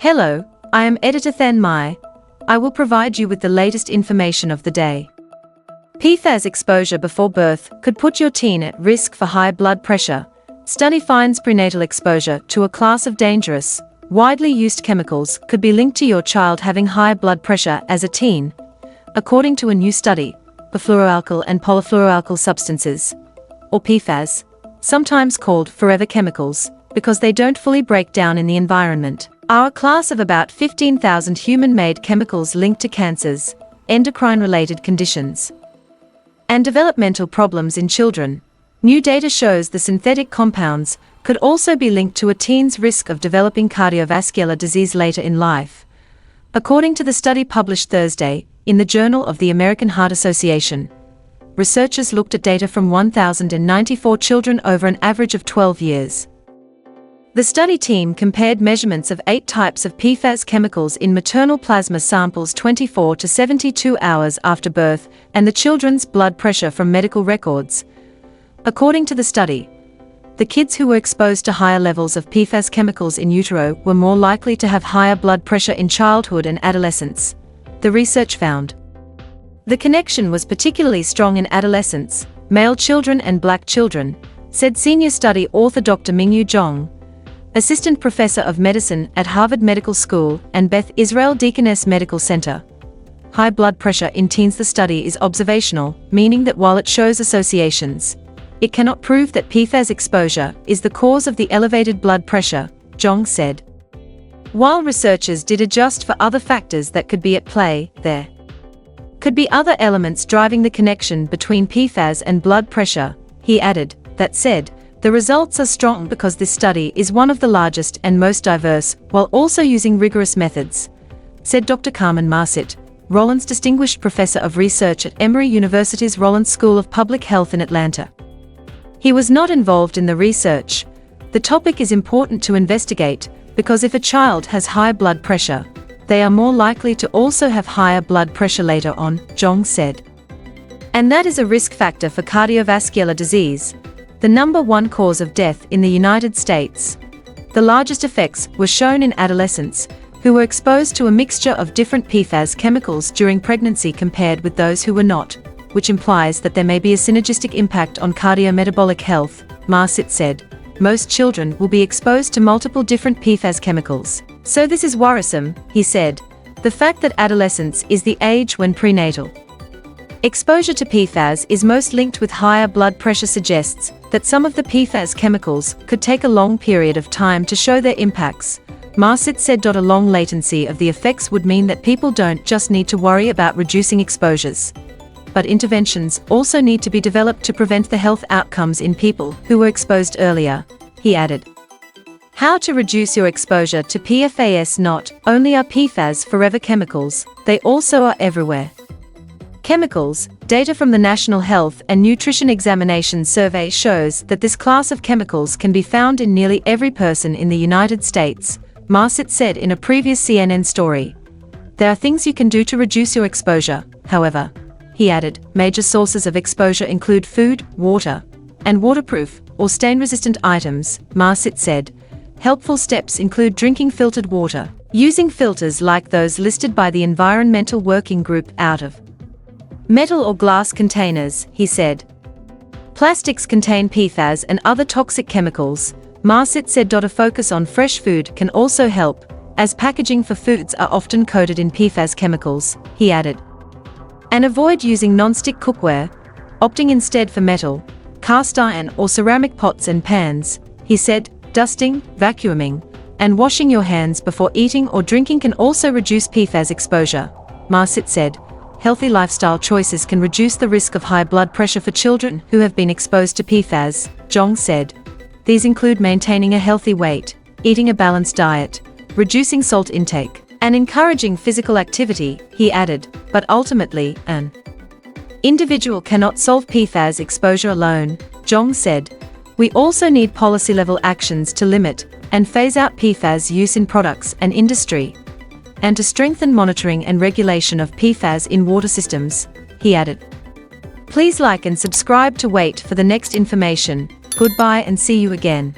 Hello, I am Editor Than Mai. I will provide you with the latest information of the day. PFAS exposure before birth could put your teen at risk for high blood pressure. Study finds prenatal exposure to a class of dangerous, widely used chemicals could be linked to your child having high blood pressure as a teen. According to a new study, perfluoroalkyl and polyfluoroalkyl substances, or PFAS, sometimes called forever chemicals, because they don't fully break down in the environment, are a class of about 15,000 human-made chemicals linked to cancers, endocrine-related conditions, and developmental problems in children. New data shows the synthetic compounds could also be linked to a teen's risk of developing cardiovascular disease later in life. According to the study published Thursday in the Journal of the American Heart Association, researchers looked at data from 1,094 children over an average of 12 years. The study team compared measurements of 8 types of PFAS chemicals in maternal plasma samples 24 to 72 hours after birth and the children's blood pressure from medical records. According to the study, the kids who were exposed to higher levels of PFAS chemicals in utero were more likely to have higher blood pressure in childhood and adolescence, the research found. The connection was particularly strong in adolescents, male children and black children, said senior study author Dr. Mingyu Zhong, assistant professor of medicine at Harvard Medical School and Beth Israel Deaconess Medical Center. High blood pressure in teens. The study is observational, meaning that while it shows associations, it cannot prove that PFAS exposure is the cause of the elevated blood pressure, Zhong said. While researchers did adjust for other factors that could be at play, there could be other elements driving the connection between PFAS and blood pressure, he added. That said, the results are strong because this study is one of the largest and most diverse, while also using rigorous methods, said Dr. Carmen Marcit, Rollins Distinguished Professor of Research at Emory University's Rollins School of Public Health in Atlanta. He was not involved in the research. The topic is important to investigate, because if a child has high blood pressure, they are more likely to also have higher blood pressure later on, Zhong said. And that is a risk factor for cardiovascular disease, the #1 cause of death in the United States. The largest effects were shown in adolescents, who were exposed to a mixture of different PFAS chemicals during pregnancy compared with those who were not, which implies that there may be a synergistic impact on cardiometabolic health, Marcit said. Most children will be exposed to multiple different PFAS chemicals. So this is worrisome, he said. The fact that adolescence is the age when prenatal exposure to PFAS is most linked with higher blood pressure suggests that some of the PFAS chemicals could take a long period of time to show their impacts, Marcit said. A long latency of the effects would mean that people don't just need to worry about reducing exposures, but interventions also need to be developed to prevent the health outcomes in people who were exposed earlier, he added. How to reduce your exposure to PFAS? Not only are PFAS forever chemicals, they also are everywhere. Chemicals. Data from the National Health and Nutrition Examination Survey shows that this class of chemicals can be found in nearly every person in the United States, Marcit said in a previous CNN story. There are things you can do to reduce your exposure, however, he added. Major sources of exposure include food, water, and waterproof or stain-resistant items, Marcit said. Helpful steps include drinking filtered water, using filters like those listed by the Environmental Working Group out of metal or glass containers, he said. Plastics contain PFAS and other toxic chemicals, Marcit said. A focus on fresh food can also help, as packaging for foods are often coated in PFAS chemicals, he added. And avoid using non-stick cookware, opting instead for metal, cast iron or ceramic pots and pans, he said. Dusting, vacuuming, and washing your hands before eating or drinking can also reduce PFAS exposure, Marcit said. Healthy lifestyle choices can reduce the risk of high blood pressure for children who have been exposed to PFAS, Zhong said. These include maintaining a healthy weight, eating a balanced diet, reducing salt intake, and encouraging physical activity, he added. But ultimately, an individual cannot solve PFAS exposure alone, Zhong said. We also need policy-level actions to limit and phase out PFAS use in products and industry, and to strengthen monitoring and regulation of PFAS in water systems, he added. Please like and subscribe to wait for the next information. Goodbye and see you again.